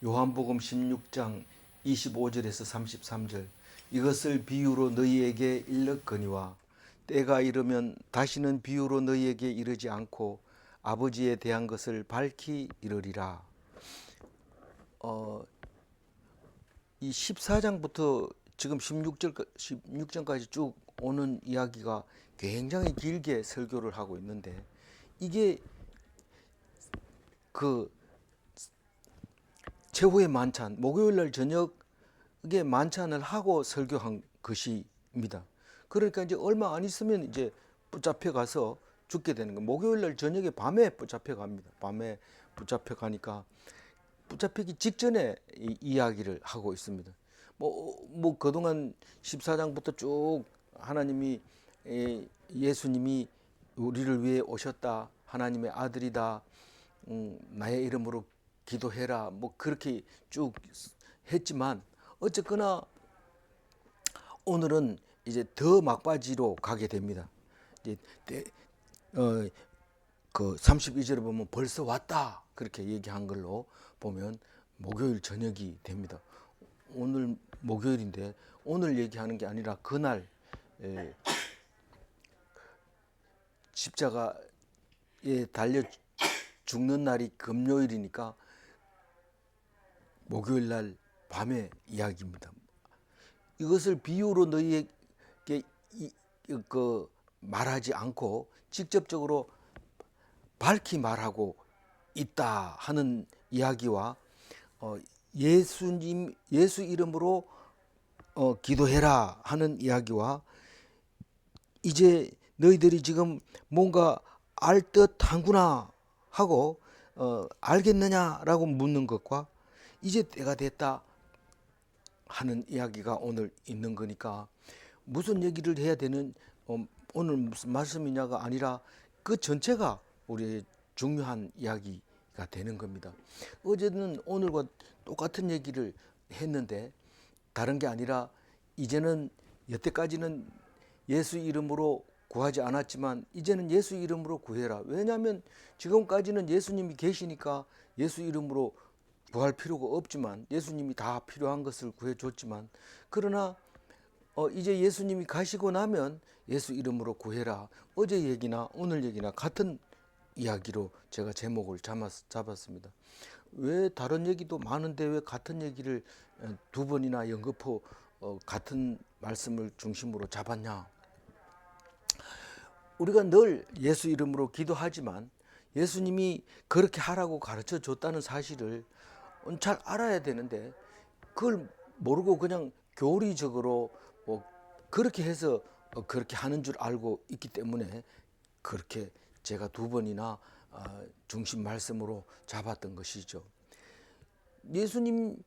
요한복음 16장 25절에서 33절. 이것을 비유로 너희에게 일렀거니와 때가 이르면 다시는 비유로 너희에게 이르지 않고 아버지에 대한 것을 밝히 이르리라. 이 14장부터 지금 16장까지 쭉 오는 이야기가 굉장히 길게 설교를 하고 있는데, 이게 그 최후의 만찬, 목요일 날 저녁에 만찬을 하고 설교한 것입니다. 그러니까 이제 얼마 안 있으면 이제 붙잡혀 가서 죽게 되는 거예요. 목요일 날 저녁에 밤에 붙잡혀 갑니다. 밤에 붙잡혀 가니까 붙잡히기 직전에 이 이야기를 하고 있습니다. 뭐 그동안 14장부터 쭉 하나님이, 예수님이 우리를 위해 오셨다, 하나님의 아들이다, 나의 이름으로 기도해라, 뭐 그렇게 쭉 했지만, 어쨌거나 오늘은 이제 더 막바지로 가게 됩니다. 이제 그 32절에 보면 벌써 왔다 그렇게 얘기한 걸로 보면 목요일 저녁이 됩니다. 오늘 목요일인데 오늘 얘기하는 게 아니라 그날, 십자가에 달려 죽는 날이 금요일이니까 목요일 날 밤의 이야기입니다. 이것을 비유로 너희에게 말하지 않고 직접적으로 밝히 말하고 있다 하는 이야기와, 예수 이름으로 기도해라 하는 이야기와, 이제 너희들이 지금 뭔가 알 듯한구나 하고 알겠느냐라고 묻는 것과, 이제 때가 됐다 하는 이야기가 오늘 있는 거니까, 무슨 얘기를 해야 되는, 오늘 무슨 말씀이냐가 아니라 그 전체가 우리의 중요한 이야기가 되는 겁니다. 어제는 오늘과 똑같은 얘기를 했는데 다른 게 아니라, 이제는 여태까지는 예수 이름으로 구하지 않았지만 이제는 예수 이름으로 구해라. 왜냐하면 지금까지는 예수님이 계시니까 예수 이름으로 구할 필요가 없지만, 예수님이 다 필요한 것을 구해줬지만, 그러나 이제 예수님이 가시고 나면 예수 이름으로 구해라. 어제 얘기나 오늘 얘기나 같은 이야기로 제가 제목을 잡았습니다. 왜 다른 얘기도 많은데 왜 같은 얘기를 두 번이나 연거푸 같은 말씀을 중심으로 잡았냐? 우리가 늘 예수 이름으로 기도하지만 예수님이 그렇게 하라고 가르쳐 줬다는 사실을 잘 알아야 되는데, 그걸 모르고 그냥 교리적으로 뭐 그렇게 해서 그렇게 하는 줄 알고 있기 때문에 그렇게 제가 두 번이나 중심 말씀으로 잡았던 것이죠. 예수님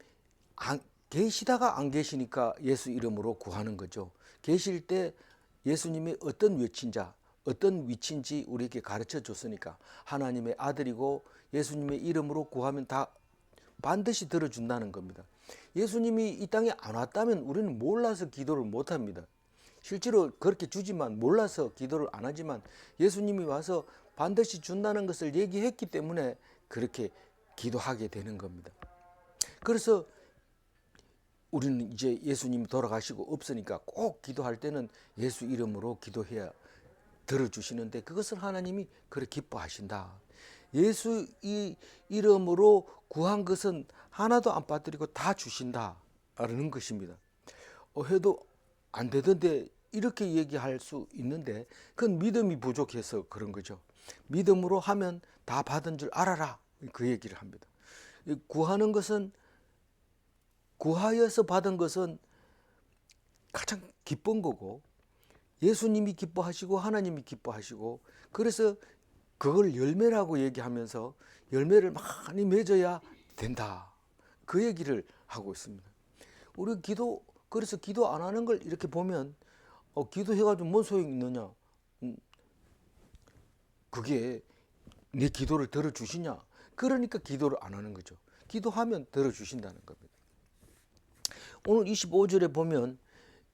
계시다가 안 계시니까 예수 이름으로 구하는 거죠. 계실 때 예수님이 어떤 외친자, 어떤 위치인지 우리에게 가르쳐 줬으니까, 하나님의 아들이고 예수님의 이름으로 구하면 다 반드시 들어준다는 겁니다. 예수님이 이 땅에 안 왔다면 우리는 몰라서 기도를 못 합니다. 실제로 그렇게 주지만 몰라서 기도를 안 하지만, 예수님이 와서 반드시 준다는 것을 얘기했기 때문에 그렇게 기도하게 되는 겁니다. 그래서 우리는 이제 예수님이 돌아가시고 없으니까 꼭 기도할 때는 예수 이름으로 기도해야 들어주시는데, 그것을 하나님이 그렇게 기뻐하신다. 예수 이름으로 구한 것은 하나도 안 빠뜨리고 다 주신다라는 것입니다. 해도 안 되던데 이렇게 얘기할 수 있는데, 그건 믿음이 부족해서 그런 거죠. 믿음으로 하면 다 받은 줄 알아라, 그 얘기를 합니다. 구하는 것은, 구하여서 받은 것은 가장 기쁜 거고, 예수님이 기뻐하시고 하나님이 기뻐하시고, 그래서 그걸 열매라고 얘기하면서 열매를 많이 맺어야 된다, 그 얘기를 하고 있습니다. 우리 그래서 기도 안 하는 걸 이렇게 보면, 기도해가지고 뭔 소용이 있느냐, 그게 내 기도를 들어주시냐, 그러니까 기도를 안 하는 거죠. 기도하면 들어주신다는 겁니다. 오늘 25절에 보면,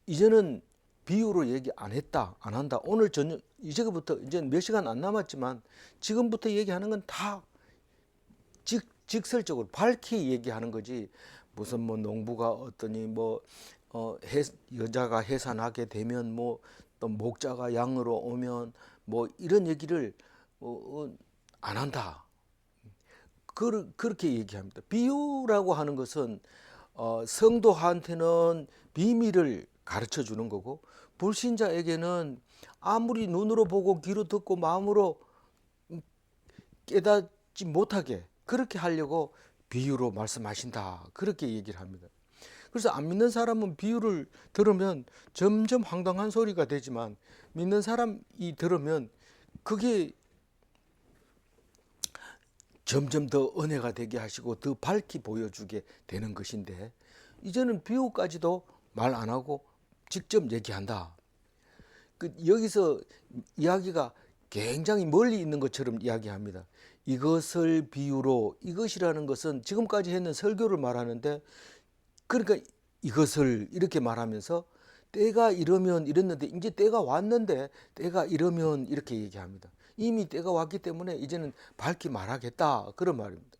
이제는 비유로 얘기 안 했다, 안 한다. 오늘 저녁, 이제부터 이제 몇 시간 안 남았지만 지금부터 얘기하는 건 다 직설적으로 밝히 얘기하는 거지. 무슨 뭐 농부가 어떠니 뭐 여자가 해산하게 되면 뭐 또 목자가 양으로 오면 뭐 이런 얘기를 안 한다. 그렇게 얘기합니다. 비유라고 하는 것은 성도한테는 비밀을 가르쳐 주는 거고, 불신자에게는 아무리 눈으로 보고 귀로 듣고 마음으로 깨닫지 못하게 그렇게 하려고 비유로 말씀하신다. 그렇게 얘기를 합니다. 그래서 안 믿는 사람은 비유를 들으면 점점 황당한 소리가 되지만, 믿는 사람이 들으면 그게 점점 더 은혜가 되게 하시고 더 밝히 보여주게 되는 것인데, 이제는 비유까지도 말 안 하고 직접 얘기한다. 여기서 이야기가 굉장히 멀리 있는 것처럼 이야기합니다. 이것을 비유로, 이것이라는 것은 지금까지 했는 설교를 말하는데, 그러니까 이것을 이렇게 말하면서 때가 이러면 이랬는데 이제 때가 왔는데 때가 이러면 이렇게 얘기합니다. 이미 때가 왔기 때문에 이제는 밝히 말하겠다, 그런 말입니다.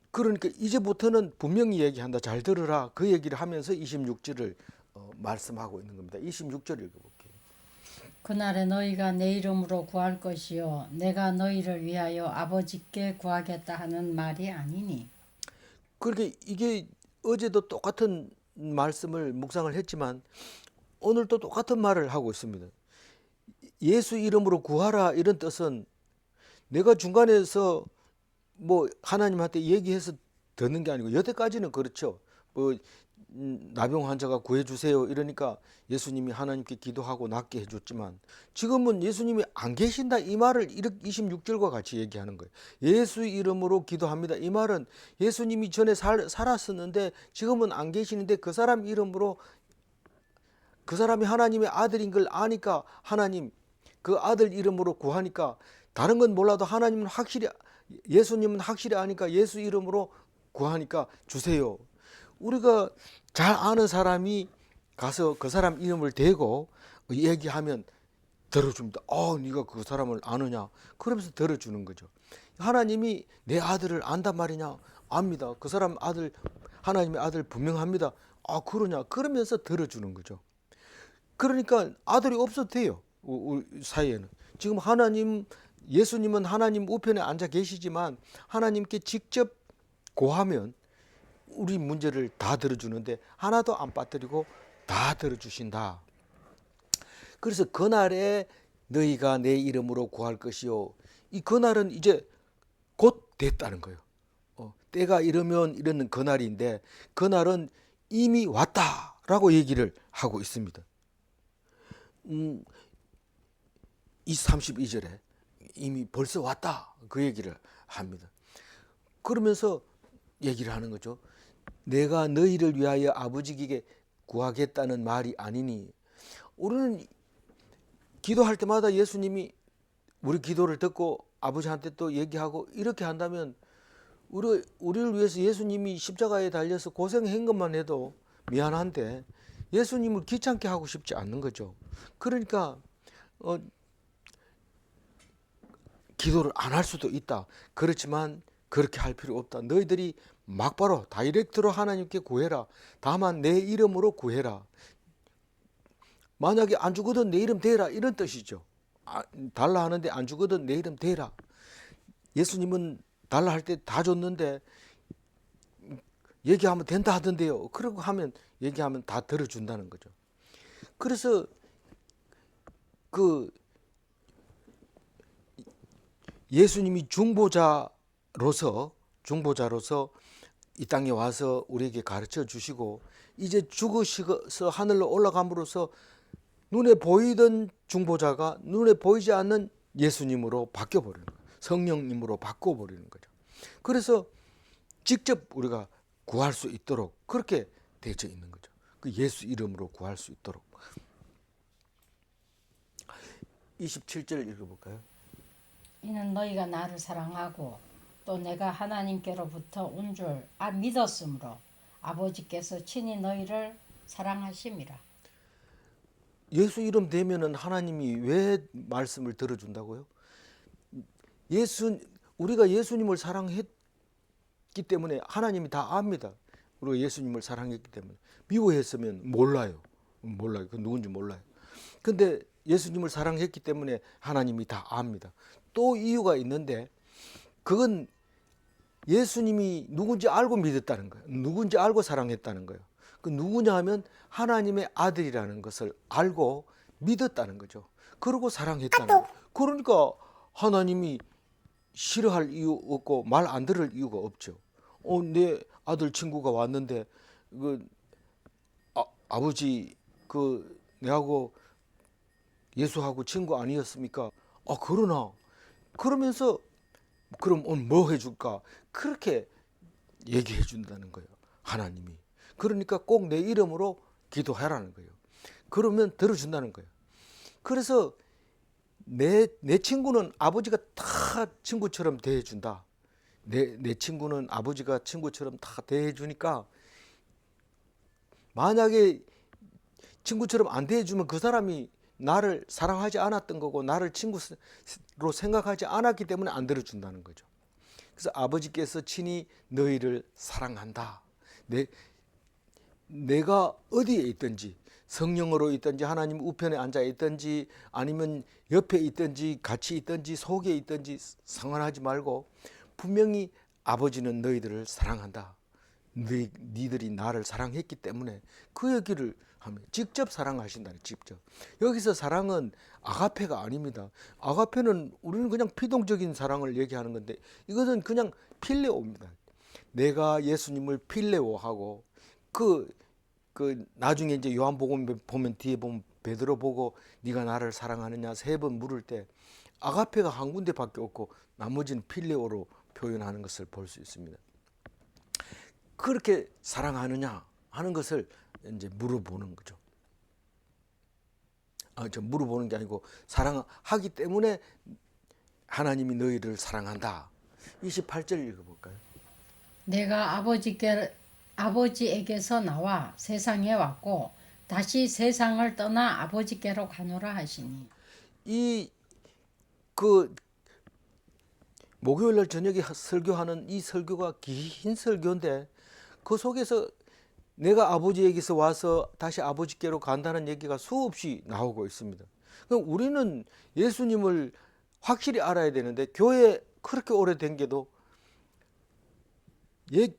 그러니까 이제부터는 분명히 얘기한다. 잘 들으라. 그 얘기를 하면서 26절을 말씀하고 있는 겁니다. 26절 읽어볼게요. 그날에 너희가 내 이름으로 구할 것이요 내가 너희를 위하여 아버지께 구하겠다 하는 말이 아니니. 그렇게 이게 어제도 똑같은 말씀을 묵상을 했지만 오늘도 똑같은 말을 하고 있습니다. 예수 이름으로 구하라, 이런 뜻은 내가 중간에서 뭐 하나님한테 얘기해서 듣는 게 아니고, 여태까지는 그렇죠. 뭐 나병 환자가 구해주세요 이러니까 예수님이 하나님께 기도하고 낫게 해줬지만, 지금은 예수님이 안 계신다 이 말을 이렇게 26절과 같이 얘기하는 거예요. 예수 이름으로 기도합니다. 이 말은 예수님이 전에 살았었는데 지금은 안 계시는데 그 사람 이름으로, 그 사람이 하나님의 아들인 걸 아니까 하나님 그 아들 이름으로 구하니까, 다른 건 몰라도 하나님은 확실히, 예수님은 확실히 아니까 예수 이름으로 구하니까 주세요. 우리가 잘 아는 사람이 가서 그 사람 이름을 대고 얘기하면 들어줍니다. 네가 그 사람을 아느냐? 그러면서 들어주는 거죠. 하나님이 내 아들을 안단 말이냐? 압니다. 그 사람 아들, 하나님의 아들 분명합니다. 그러냐? 그러면서 들어주는 거죠. 그러니까 아들이 없어도 돼요. 우리 사이에는. 지금 하나님, 예수님은 하나님 우편에 앉아 계시지만 하나님께 직접 고하면 우리 문제를 다 들어주는데 하나도 안 빠뜨리고 다 들어주신다. 그래서 그날에 너희가 내 이름으로 구할 것이요. 이 그날은 이제 곧 됐다는 거예요. 때가 이러면 이러는 그날인데 그날은 이미 왔다라고 얘기를 하고 있습니다. 이 32절에 이미 벌써 왔다, 그 얘기를 합니다. 그러면서 얘기를 하는 거죠. 내가 너희를 위하여 아버지에게 구하겠다는 말이 아니니. 우리는 기도할 때마다 예수님이 우리 기도를 듣고 아버지한테 또 얘기하고 이렇게 한다면, 우리를 위해서 예수님이 십자가에 달려서 고생한 것만 해도 미안한데 예수님을 귀찮게 하고 싶지 않는 거죠. 그러니까 기도를 안 할 수도 있다. 그렇지만 그렇게 할 필요 없다. 너희들이 막바로 다이렉트로 하나님께 구해라. 다만 내 이름으로 구해라. 만약에 안 주거든 내 이름 대라, 이런 뜻이죠. 달라 하는데 안 주거든 내 이름 대라. 예수님은 달라 할 때 다 줬는데 얘기하면 된다 하던데요. 그러고 하면 얘기하면 다 들어준다는 거죠. 그래서 그 예수님이 중보자로서 이 땅에 와서 우리에게 가르쳐 주시고 이제 죽으셔서 하늘로 올라감으로써 눈에 보이던 중보자가 눈에 보이지 않는 예수님으로 바뀌어버리는 거예요. 성령님으로 바꿔버리는 거죠. 그래서 직접 우리가 구할 수 있도록 그렇게 되어 있는 거죠. 그 예수 이름으로 구할 수 있도록. 27절 읽어볼까요? 이는 너희가 나를 사랑하고 또 내가 하나님께로부터 온 줄 믿었으므로 아버지께서 친히 너희를 사랑하심이라. 예수 이름 되면은 하나님이 왜 말씀을 들어준다고요? 우리가 예수님을 사랑했기 때문에 하나님이 다 압니다. 우리가 예수님을 사랑했기 때문에. 미워했으면 몰라요. 그 누군지 몰라요. 근데 예수님을 사랑했기 때문에 하나님이 다 압니다. 또 이유가 있는데 그건 예수님이 누군지 알고 믿었다는 거예요. 누군지 알고 사랑했다는 거예요. 그 누구냐 하면 하나님의 아들이라는 것을 알고 믿었다는 거죠. 그러고 사랑했다는 거예요. 그러니까 하나님이 싫어할 이유 없고 말 안 들을 이유가 없죠. 내 아들 친구가 왔는데 아버지 내하고 예수하고 친구 아니었습니까? 그러나 그러면서 그럼 오늘 뭐 해줄까? 그렇게 얘기해 준다는 거예요. 하나님이. 그러니까 꼭 내 이름으로 기도하라는 거예요. 그러면 들어준다는 거예요. 그래서 내 친구는 아버지가 다 친구처럼 대해준다. 내 친구는 아버지가 친구처럼 다 대해주니까 만약에 친구처럼 안 대해주면 그 사람이 나를 사랑하지 않았던 거고 나를 친구로 생각하지 않았기 때문에 안 들어준다는 거죠. 그래서 아버지께서 친히 너희를 사랑한다. 내가 어디에 있든지 성령으로 있든지 하나님 우편에 앉아 있든지 아니면 옆에 있든지 같이 있든지 속에 있든지 상관하지 말고 분명히 아버지는 너희들을 사랑한다. 너희들이 나를 사랑했기 때문에 그 얘기를 하면 직접 사랑하신다. 직접. 여기서 사랑은 아가페가 아닙니다. 아가페는 우리는 그냥 피동적인 사랑을 얘기하는 건데 이것은 그냥 필레오입니다. 내가 예수님을 필레오하고 나중에 이제 요한복음 보면 뒤에 보면 베드로 보고 네가 나를 사랑하느냐 3번 물을 때 아가페가 한 군데밖에 없고 나머지는 필레오로 표현하는 것을 볼 수 있습니다. 그렇게 사랑하느냐 하는 것을 이제 물어보는 거죠. 물어보는 게 아니고 사랑하기 때문에 하나님이 너희를 사랑한다. 28절 읽어볼까요? 내가 아버지에게서 나와 세상에 왔고 다시 세상을 떠나 아버지께로 가노라 하시니. 목요일 날 저녁에 설교하는 이 설교가 긴 설교인데 그 속에서 내가 아버지에게서 와서 다시 아버지께로 간다는 얘기가 수없이 나오고 있습니다. 그럼 우리는 예수님을 확실히 알아야 되는데 교회 그렇게 오래된 게도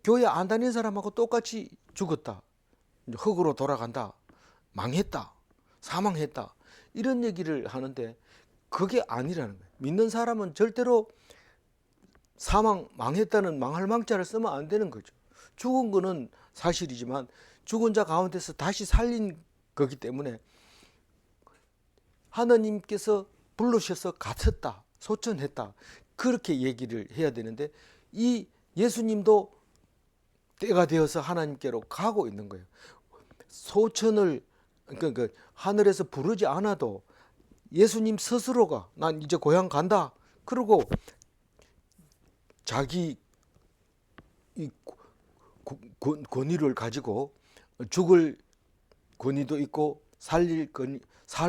교회 안 다니는 사람하고 똑같이 죽었다. 흙으로 돌아간다. 망했다. 사망했다. 이런 얘기를 하는데 그게 아니라는 거예요. 믿는 사람은 절대로 망했다는 망할 망자를 쓰면 안 되는 거죠. 죽은 거는 사실이지만 죽은 자 가운데서 다시 살린 거기 때문에 하나님께서 부르셔서 갇혔다, 소천했다 그렇게 얘기를 해야 되는데 이 예수님도 때가 되어서 하나님께로 가고 있는 거예요. 소천을 그러니까 하늘에서 부르지 않아도 예수님 스스로가 난 이제 고향 간다. 그리고 자기 이 권위를 가지고 죽을 권위도 있고 살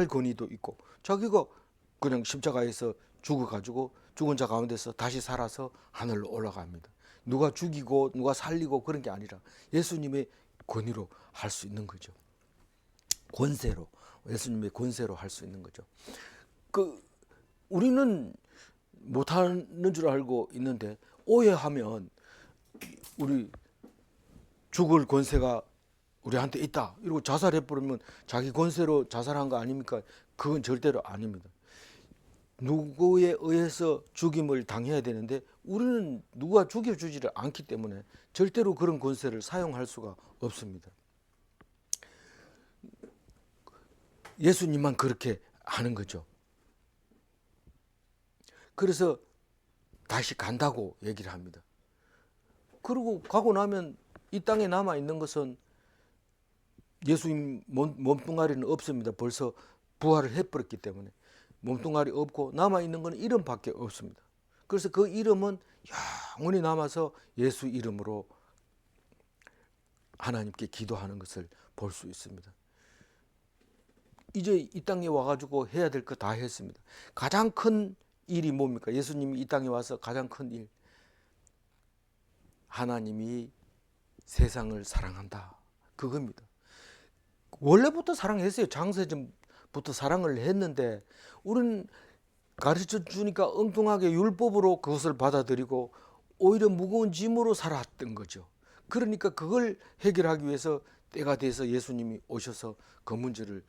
권위도 있고 자기가 그냥 십자가에서 죽어가지고 죽은 자 가운데서 다시 살아서 하늘로 올라갑니다. 누가 죽이고 누가 살리고 그런 게 아니라 예수님의 권위로 할 수 있는 거죠. 권세로 예수님의 권세로 할 수 있는 거죠. 우리는 못하는 줄 알고 있는데 오해하면 우리 죽을 권세가 우리한테 있다 이러고 자살해버리면 자기 권세로 자살한 거 아닙니까? 그건 절대로 아닙니다. 누구에 의해서 죽임을 당해야 되는데 우리는 누가 죽여주지를 않기 때문에 절대로 그런 권세를 사용할 수가 없습니다. 예수님만 그렇게 하는 거죠. 그래서 다시 간다고 얘기를 합니다. 그리고 가고 나면 이 땅에 남아 있는 것은 예수님 몸뚱아리는 없습니다. 벌써 부활을 해버렸기 때문에 몸뚱아리 없고 남아 있는 건 이름밖에 없습니다. 그래서 그 이름은 영원히 남아서 예수 이름으로 하나님께 기도하는 것을 볼 수 있습니다. 이제 이 땅에 와가지고 해야 될 거 다 했습니다. 가장 큰 일이 뭡니까? 예수님이 이 땅에 와서 가장 큰 일, 하나님이 세상을 사랑한다, 그겁니다. 원래부터 사랑했어요. 창세전부터 사랑을 했는데 우리는 가르쳐 주니까 엉뚱하게 율법으로 그것을 받아들이고 오히려 무거운 짐으로 살았던 거죠. 그러니까 그걸 해결하기 위해서 때가 돼서 예수님이 오셔서 그 문제를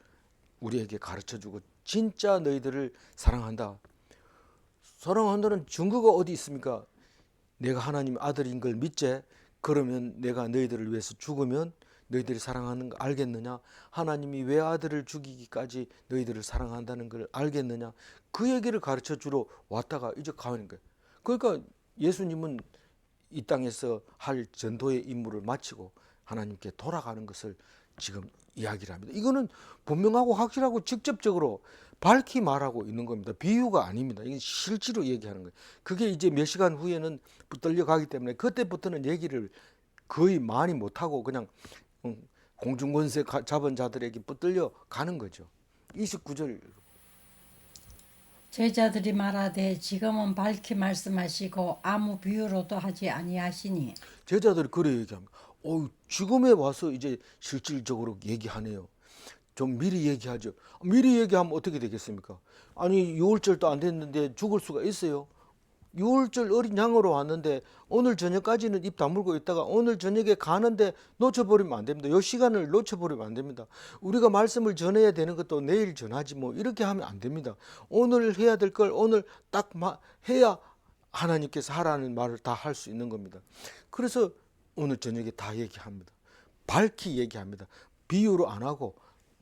우리에게 가르쳐 주고, 진짜 너희들을 사랑한다, 사랑한다는 증거가 어디 있습니까? 내가 하나님 아들인 걸 믿지? 그러면 내가 너희들을 위해서 죽으면 너희들이 사랑하는 거 알겠느냐? 하나님이 왜 아들을 죽이기까지 너희들을 사랑한다는 걸 알겠느냐? 그 얘기를 가르쳐 주러 왔다가 이제 가는 거예요. 그러니까 예수님은 이 땅에서 할 전도의 임무를 마치고 하나님께 돌아가는 것을 지금 이야기를 합니다. 이거는 분명하고 확실하고 직접적으로 밝히 말하고 있는 겁니다. 비유가 아닙니다. 이게 실제로 얘기하는 거예요. 그게 이제 몇 시간 후에는 붙들려 가기 때문에 그때부터는 얘기를 거의 많이 못하고 그냥 공중권세 잡은 자들에게 붙들려 가는 거죠. 29절. 제자들이 말하되 지금은 밝히 말씀하시고 아무 비유로도 하지 아니하시니. 제자들이 그래 얘기합니다. 지금에 와서 이제 실질적으로 얘기하네요. 좀 미리 얘기하죠. 미리 얘기하면 어떻게 되겠습니까? 아니 6월절도 안 됐는데 죽을 수가 있어요? 6월절 어린 양으로 왔는데 오늘 저녁까지는 입 다물고 있다가 오늘 저녁에 가는데 놓쳐버리면 안 됩니다. 이 시간을 놓쳐버리면 안 됩니다. 우리가 말씀을 전해야 되는 것도 내일 전하지 뭐 이렇게 하면 안 됩니다. 오늘 해야 될 걸 오늘 딱 해야 하나님께서 하라는 말을 다 할 수 있는 겁니다. 그래서 오늘 저녁에 다 얘기합니다. 밝히 얘기합니다. 비유로 안 하고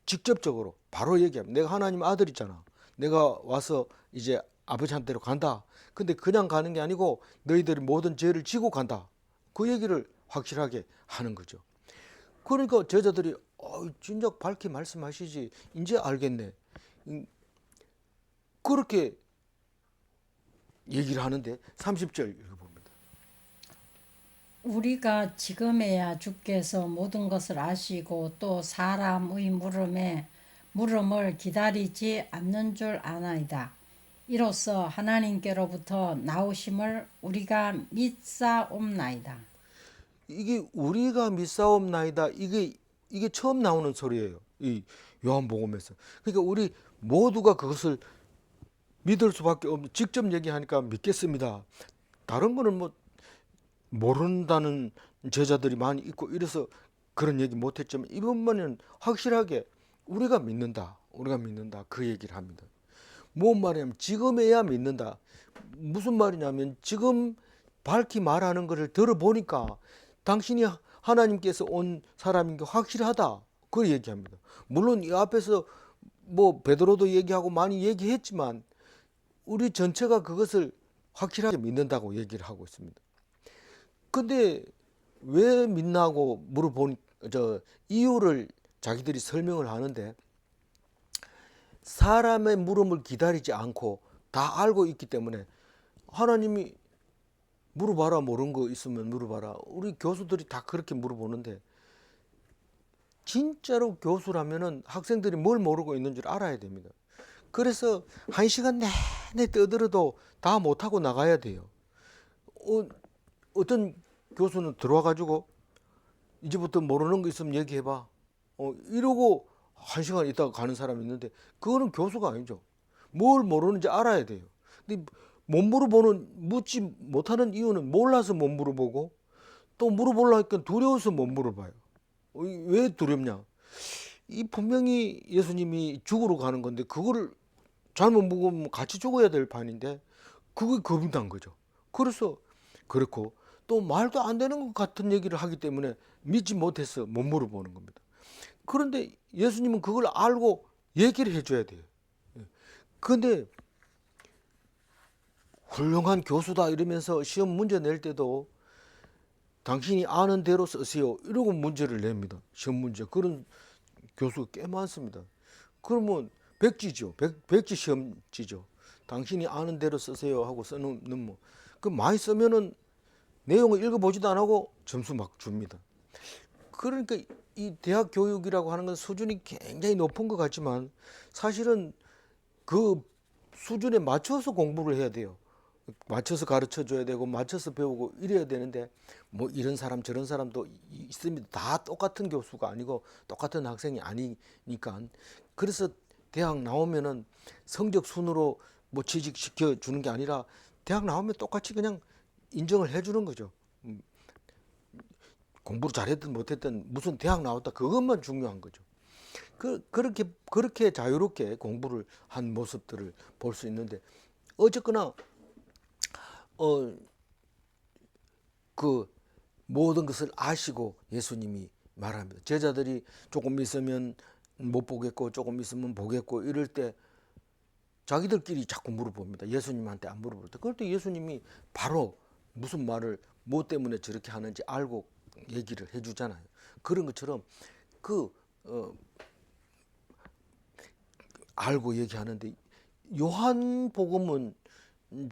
직접적으로 바로 얘기합니다. 내가 하나님 아들이잖아. 내가 와서 이제 아버지한테로 간다. 근데 그냥 가는 게 아니고 너희들이 모든 죄를 지고 간다. 그 얘기를 확실하게 하는 거죠. 그러니까 제자들이 진작 밝게 말씀하시지 이제 알겠네. 그렇게 얘기를 하는데 30절 읽어봅니다. 우리가 지금에야 주께서 모든 것을 아시고 또 사람의 물음을 기다리지 않는 줄 아나이다. 이로써 하나님께로부터 나오심을 우리가 믿사옵나이다. 이게 우리가 믿사옵나이다. 이게 처음 나오는 소리예요. 이 요한복음에서. 그러니까 우리 모두가 그것을 믿을 수밖에 없는, 직접 얘기하니까 믿겠습니다. 다른 거는 뭐 모른다는 제자들이 많이 있고 이래서 그런 얘기 못했지만 이번만은 확실하게 우리가 믿는다. 그 얘기를 합니다. 뭔 말이냐면 지금에야 믿는다. 무슨 말이냐면 지금 밝히 말하는 것을 들어보니까 당신이 하나님께서 온 사람인 게 확실하다. 그 얘기합니다. 물론 이 앞에서 뭐 베드로도 얘기하고 많이 얘기했지만 우리 전체가 그것을 확실하게 믿는다고 얘기를 하고 있습니다. 근데 왜 믿나고 이유를 자기들이 설명을 하는데, 사람의 물음을 기다리지 않고 다 알고 있기 때문에 하나님이 물어봐라, 모르는 거 있으면 물어봐라. 우리 교수들이 다 그렇게 물어보는데 진짜로 교수라면은 학생들이 뭘 모르고 있는 줄 알아야 됩니다. 그래서 1시간 내내 떠들어도 다 못하고 나가야 돼요. 어떤 교수는 들어와 가지고 이제부터 모르는 거 있으면 얘기해봐, 이러고 1시간 있다가 가는 사람이 있는데 그거는 교수가 아니죠. 뭘 모르는지 알아야 돼요. 근데 못 묻지 못하는 이유는 몰라서 못 물어보고, 또 물어보려니까 두려워서 못 물어봐요. 왜 두렵냐? 이 분명히 예수님이 죽으러 가는 건데 그거를 잘못 먹으면 같이 죽어야 될 판인데 그게 겁이 난 거죠. 그래서 그렇고 또 말도 안 되는 것 같은 얘기를 하기 때문에 믿지 못해서 못 물어보는 겁니다. 그런데 예수님은 그걸 알고 얘기를 해줘야 돼요. 그런데 훌륭한 교수다 이러면서 시험 문제 낼 때도 당신이 아는 대로 쓰세요 이러고 문제를 냅니다. 시험 문제. 그런 교수가 꽤 많습니다. 그러면 백지죠. 백지 시험지죠. 당신이 아는 대로 쓰세요 하고 써놓는 뭐. 그 많이 쓰면은 내용을 읽어보지도 안 하고 점수 막 줍니다. 그러니까 이 대학 교육이라고 하는 건 수준이 굉장히 높은 것 같지만 사실은 그 수준에 맞춰서 공부를 해야 돼요. 맞춰서 가르쳐 줘야 되고 맞춰서 배우고 이래야 되는데 뭐 이런 사람 저런 사람도 있습니다. 다 똑같은 교수가 아니고 똑같은 학생이 아니니까. 그래서 대학 나오면은 성적 순으로 뭐 취직시켜 주는 게 아니라 대학 나오면 똑같이 그냥 인정을 해 주는 거죠. 공부를 잘했든 못했든 무슨 대학 나왔다 그것만 중요한 거죠. 그렇게 자유롭게 공부를 한 모습들을 볼 수 있는데 어쨌거나 그 모든 것을 아시고 예수님이 말합니다. 제자들이 조금 있으면 못 보겠고 조금 있으면 보겠고 이럴 때 자기들끼리 자꾸 물어봅니다. 예수님한테 안 물어볼 때. 그럴 때 예수님이 바로 무슨 말을 뭐 때문에 저렇게 하는지 알고 얘기를 해주잖아요. 그런 것처럼 그 알고 얘기하는데 요한복음은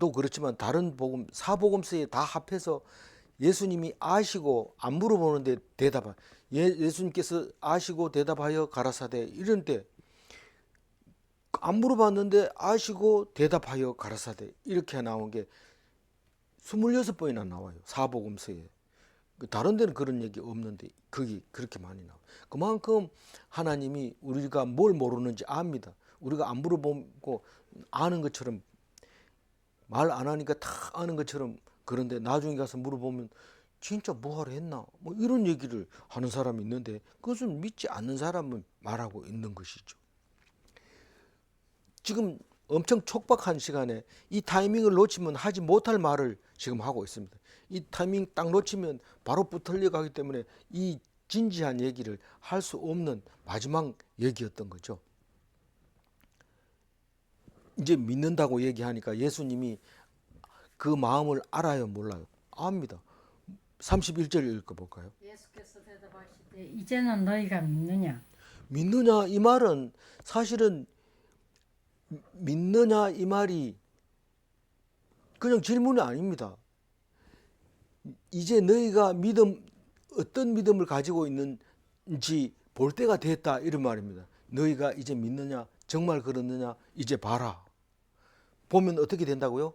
또 그렇지만 다른 복음 사복음서에 다 합해서 예수님이 아시고 안 물어보는데 대답하 예수님께서 아시고 대답하여 가라사대 이런 때 안 물어봤는데 아시고 대답하여 가라사대 이렇게 나온 게 26번이나 나와요. 사복음서에. 다른 데는 그런 얘기 없는데 거기 그렇게 많이 나와요. 그만큼 하나님이 우리가 뭘 모르는지 압니다. 우리가 안 물어보고 아는 것처럼 말 안 하니까 다 아는 것처럼 그런데 나중에 가서 물어보면 진짜 뭐하러 했나 뭐 이런 얘기를 하는 사람이 있는데 그것을 믿지 않는 사람은 말하고 있는 것이죠. 지금 엄청 촉박한 시간에 이 타이밍을 놓치면 하지 못할 말을 지금 하고 있습니다. 이 타이밍 딱 놓치면 바로 붙으려 가기 때문에 이 진지한 얘기를 할 수 없는 마지막 얘기였던 거죠. 이제 믿는다고 얘기하니까 예수님이 그 마음을 알아요, 몰라요? 압니다. 31절 읽어볼까요? 예수께서 대답하시되 이제는 너희가 믿느냐? 믿느냐 이 말은 사실은 믿느냐 이 말이 그냥 질문이 아닙니다. 이제 너희가 어떤 믿음을 가지고 있는지 볼 때가 됐다 이런 말입니다. 너희가 이제 믿느냐 정말 그렇느냐 이제 봐라. 보면 어떻게 된다고요?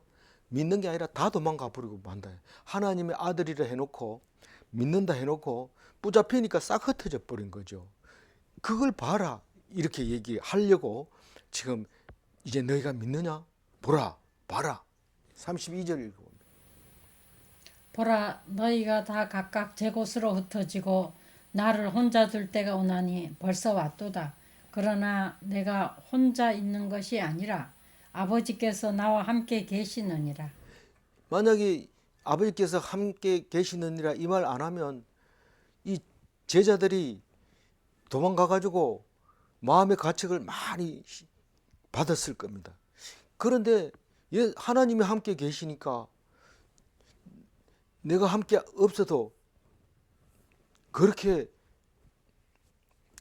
믿는 게 아니라 다 도망가 버리고 만다. 하나님의 아들이라 해놓고 믿는다 해놓고 붙잡히니까 싹 흩어져 버린 거죠. 그걸 봐라 이렇게 얘기하려고 지금 이제 너희가 믿느냐? 보라 봐라. 32절 읽어봅니다. 보라 너희가 다 각각 제 곳으로 흩어지고 나를 혼자 둘 때가 오나니 벌써 왔도다. 그러나 내가 혼자 있는 것이 아니라 아버지께서 나와 함께 계시느니라. 만약에 아버지께서 함께 계시느니라 이 말 안 하면 이 제자들이 도망가 가지고 마음의 가책을 많이 받았을 겁니다. 그런데 하나님이 함께 계시니까 내가 함께 없어도 그렇게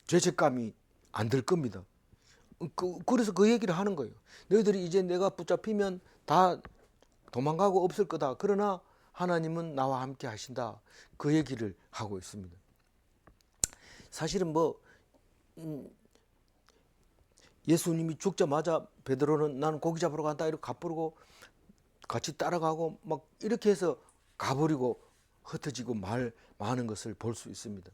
죄책감이 안 들 겁니다. 그래서 그 얘기를 하는 거예요. 너희들이 이제 내가 붙잡히면 다 도망가고 없을 거다. 그러나 하나님은 나와 함께 하신다. 그 얘기를 하고 있습니다. 사실은 예수님이 죽자마자 베드로는 나는 고기 잡으러 간다 이렇게 가버리고 같이 따라가고 막 이렇게 해서 가버리고 흩어지고 많은 것을 볼 수 있습니다.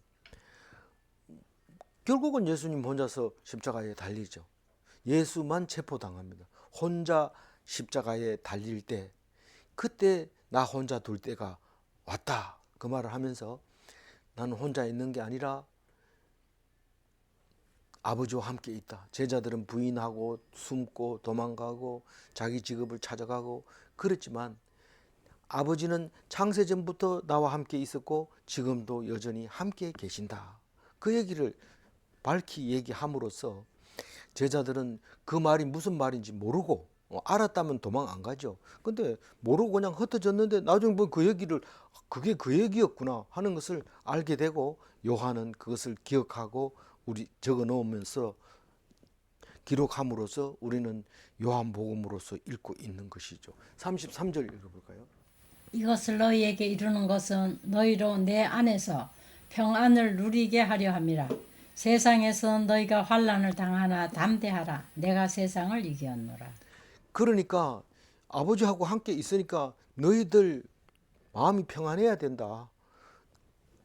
결국은 예수님 혼자서 십자가에 달리죠. 예수만 체포당합니다. 혼자 십자가에 달릴 때 그때 나 혼자 둘 때가 왔다 그 말을 하면서 나는 혼자 있는 게 아니라 아버지와 함께 있다. 제자들은 부인하고 숨고 도망가고 자기 직업을 찾아가고 그렇지만 아버지는 창세전부터 나와 함께 있었고 지금도 여전히 함께 계신다. 그 얘기를 밝히 얘기함으로써 제자들은 그 말이 무슨 말인지 모르고 알았다면 도망 안 가죠. 근데 모르고 그냥 흩어졌는데 나중에 보면 그 얘기를 그게 그 얘기였구나 하는 것을 알게 되고 요한은 그것을 기억하고 우리 적어 놓으면서 기록함으로써 우리는 요한복음으로서 읽고 있는 것이죠. 33절 읽어볼까요? 이것을 너희에게 이루는 것은 너희로 내 안에서 평안을 누리게 하려 함이라. 세상에서 너희가 환난을 당하나 담대하라. 내가 세상을 이겼노라. 그러니까 아버지하고 함께 있으니까 너희들 마음이 평안해야 된다.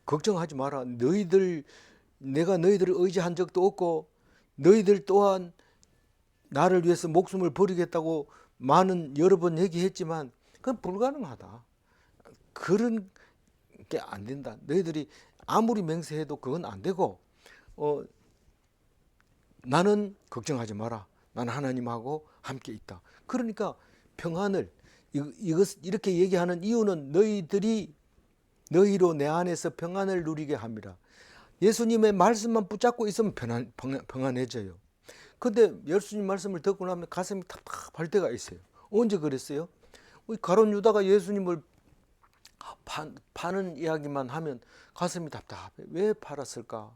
걱정하지 마라. 내가 너희들을 의지한 적도 없고 너희들 또한 나를 위해서 목숨을 버리겠다고 여러 번 얘기했지만 그건 불가능하다. 그런 게 안 된다. 너희들이 아무리 맹세해도 그건 안 되고 나는 걱정하지 마라. 나는 하나님하고 함께 있다. 그러니까 평안을 이렇게 얘기하는 이유는 너희로 내 안에서 평안을 누리게 합니다. 예수님의 말씀만 붙잡고 있으면 평안해져요. 근데 예수님 말씀을 듣고 나면 가슴이 답답할 때가 있어요. 언제 그랬어요? 가룟 유다가 예수님을 파는 이야기만 하면 가슴이 답답해. 왜 팔았을까?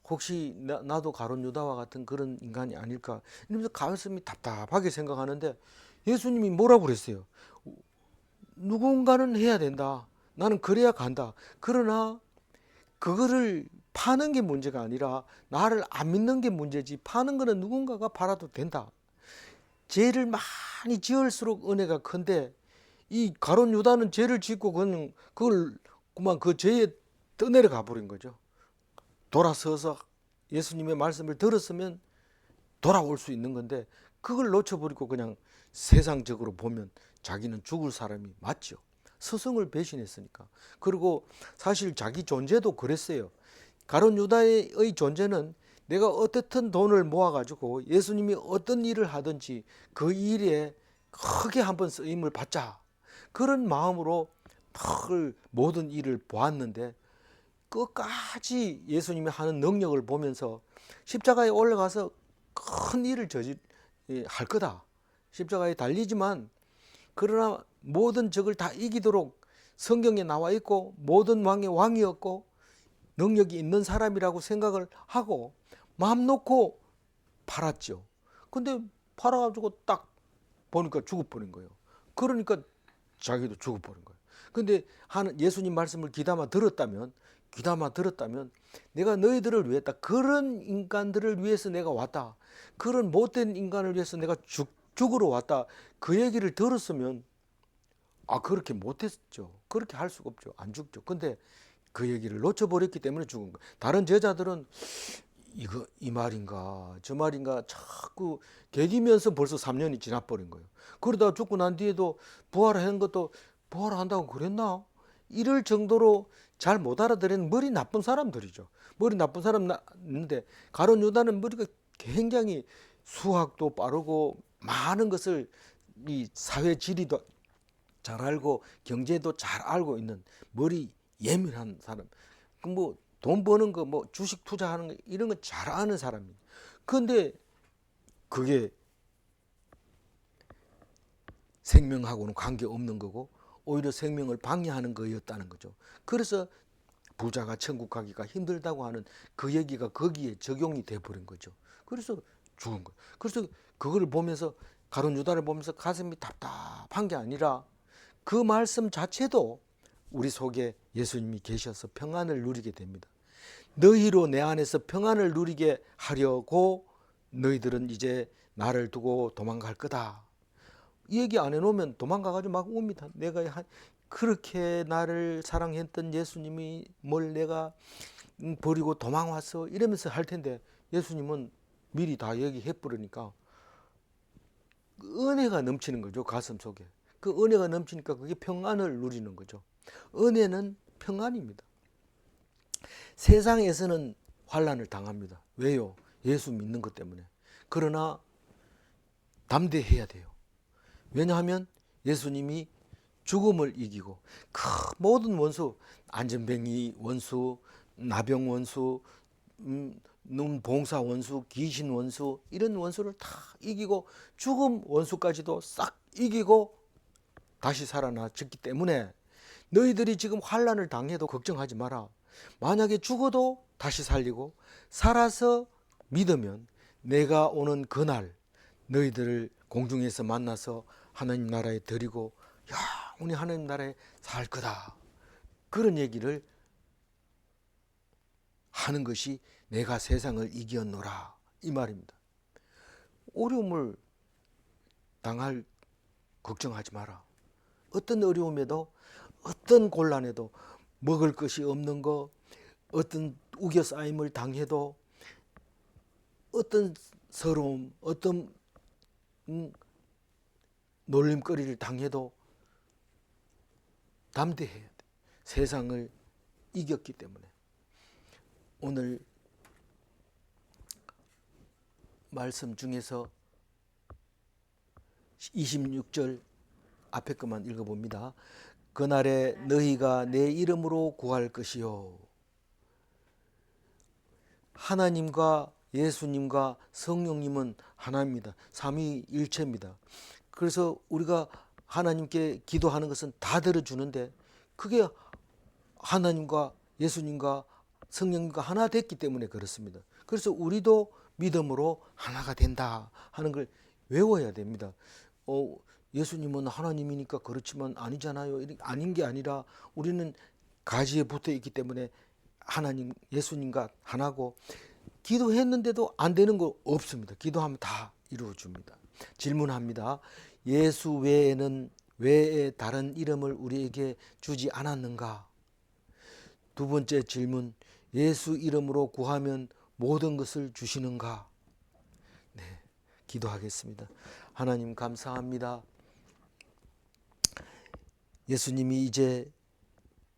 혹시 나도 가룟 유다와 같은 그런 인간이 아닐까? 이러면서 가슴이 답답하게 생각하는데 예수님이 뭐라고 그랬어요? 누군가는 해야 된다. 나는 그래야 간다. 그러나 그거를 파는 게 문제가 아니라 나를 안 믿는 게 문제지, 파는 거는 누군가가 팔아도 된다. 죄를 많이 지을수록 은혜가 큰데 이 가룟 유다는 죄를 짓고 그만 그 죄에 떠내려가 버린 거죠. 돌아서서 예수님의 말씀을 들었으면 돌아올 수 있는 건데 그걸 놓쳐버리고 그냥 세상적으로 보면 자기는 죽을 사람이 맞죠. 스승을 배신했으니까. 그리고 사실 자기 존재도 그랬어요. 가룟 유다의 존재는 내가 어떻든 돈을 모아가지고 예수님이 어떤 일을 하든지 그 일에 크게 한번 쓰임을 받자, 그런 마음으로 모든 일을 보았는데 끝까지 예수님이 하는 능력을 보면서 십자가에 올라가서 큰 일을 할 거다. 십자가에 달리지만 그러나 모든 적을 다 이기도록 성경에 나와 있고 모든 왕의 왕이었고 능력이 있는 사람이라고 생각을 하고 마음 놓고 팔았죠. 근데 팔아가지고 딱 보니까 죽어버린 거예요. 그러니까 자기도 죽어버린 거예요. 근데 예수님 말씀을 귀담아 들었다면 내가 너희들을 위했다. 그런 인간들을 위해서 내가 왔다. 그런 못된 인간을 위해서 내가 죽으러 왔다. 그 얘기를 들었으면 그렇게 못했죠. 그렇게 할 수가 없죠. 안 죽죠. 근데 그 얘기를 놓쳐버렸기 때문에 죽은 거예요. 다른 제자들은 이 말인가 저 말인가 자꾸 개기면서 벌써 3년이 지나버린 거예요. 그러다가 죽고 난 뒤에도 부활한 것도 부활한다고 그랬나? 이럴 정도로 잘 못 알아들은 머리 나쁜 사람들이죠. 머리 나쁜 사람 있는데 가룟 유다는 머리가 굉장히 수학도 빠르고 많은 것을 이 사회 지리도 잘 알고 경제도 잘 알고 있는 머리 예민한 사람. 돈 버는 거 주식 투자하는 거 이런 거 잘 아는 사람이에요. 그런데 그게 생명하고는 관계없는 거고 오히려 생명을 방해하는 거였다는 거죠. 그래서 부자가 천국 가기가 힘들다고 하는 그 얘기가 거기에 적용이 돼 버린 거죠. 그래서 죽은 거예요. 그래서 그걸 보면서 가룟 유다를 보면서 가슴이 답답한 게 아니라 그 말씀 자체도 우리 속에 예수님이 계셔서 평안을 누리게 됩니다. 너희로 내 안에서 평안을 누리게 하려고 너희들은 이제 나를 두고 도망갈 거다. 이 얘기 안 해놓으면 도망가가지고 막 웁니다. 내가 그렇게 나를 사랑했던 예수님이 뭘 내가 버리고 도망왔어 이러면서 할 텐데 예수님은 미리 다 얘기해버리니까 은혜가 넘치는 거죠. 가슴 속에. 그 은혜가 넘치니까 그게 평안을 누리는 거죠. 은혜는 평안입니다. 세상에서는 환난을 당합니다. 왜요? 예수 믿는 것 때문에. 그러나 담대해야 돼요. 왜냐하면 예수님이 죽음을 이기고 그 모든 원수, 안전뱅이 원수, 나병 원수, 눈봉사 원수, 귀신 원수 이런 원수를 다 이기고 죽음 원수까지도 싹 이기고 다시 살아났기 때문에 너희들이 지금 환난을 당해도 걱정하지 마라. 만약에 죽어도 다시 살리고 살아서 믿으면 내가 오는 그날 너희들을 공중에서 만나서 하나님 나라에 드리고 영원히 하나님 나라에 살 거다. 그런 얘기를 하는 것이 내가 세상을 이겼노라 이 말입니다. 어려움을 당할 걱정하지 마라. 어떤 어려움에도 어떤 곤란에도 먹을 것이 없는 거, 어떤 우겨싸임을 당해도 어떤 서러움, 어떤 놀림거리를 당해도 담대해야 돼. 세상을 이겼기 때문에. 오늘 말씀 중에서 26절 앞에 것만 읽어봅니다. 그날에 너희가 내 이름으로 구할 것이요. 하나님과 예수님과 성령님은 하나입니다. 삼위일체입니다. 그래서 우리가 하나님께 기도하는 것은 다 들어주는데 그게 하나님과 예수님과 성령님과 하나 됐기 때문에 그렇습니다. 그래서 우리도 믿음으로 하나가 된다 하는 걸 외워야 됩니다. 예수님은 하나님이니까 그렇지만 아니잖아요. 아닌 게 아니라 우리는 가지에 붙어 있기 때문에 하나님, 예수님과 하나고, 기도했는데도 안 되는 거 없습니다. 기도하면 다 이루어줍니다. 질문합니다. 예수 외에는 왜 다른 이름을 우리에게 주지 않았는가? 두 번째 질문, 예수 이름으로 구하면 모든 것을 주시는가? 네, 기도하겠습니다. 하나님 감사합니다. 예수님이 이제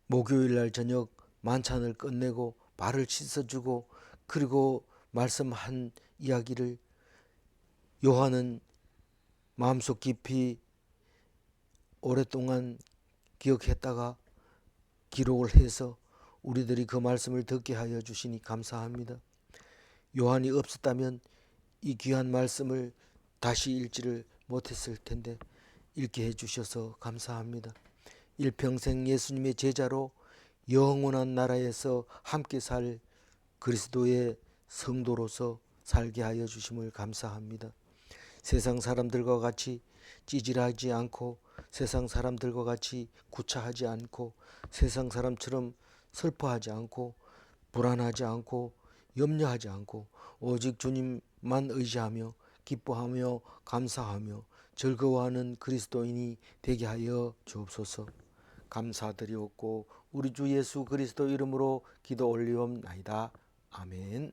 목요일 날 저녁 만찬을 끝내고 발을 씻어주고 그리고 말씀한 이야기를 요한은 마음속 깊이 오랫동안 기억했다가 기록을 해서 우리들이 그 말씀을 듣게 하여 주시니 감사합니다. 요한이 없었다면 이 귀한 말씀을 다시 읽지를 못했을 텐데 읽게 해주셔서 감사합니다. 일평생 예수님의 제자로 영원한 나라에서 함께 살 그리스도의 성도로서 살게 하여 주심을 감사합니다. 세상 사람들과 같이 찌질하지 않고 세상 사람들과 같이 구차하지 않고 세상 사람처럼 슬퍼하지 않고 불안하지 않고 염려하지 않고 오직 주님만 의지하며 기뻐하며 감사하며 즐거워하는 그리스도인이 되게 하여 주옵소서. 감사드리옵고 우리 주 예수 그리스도 이름으로 기도 올리옵나이다. 아멘.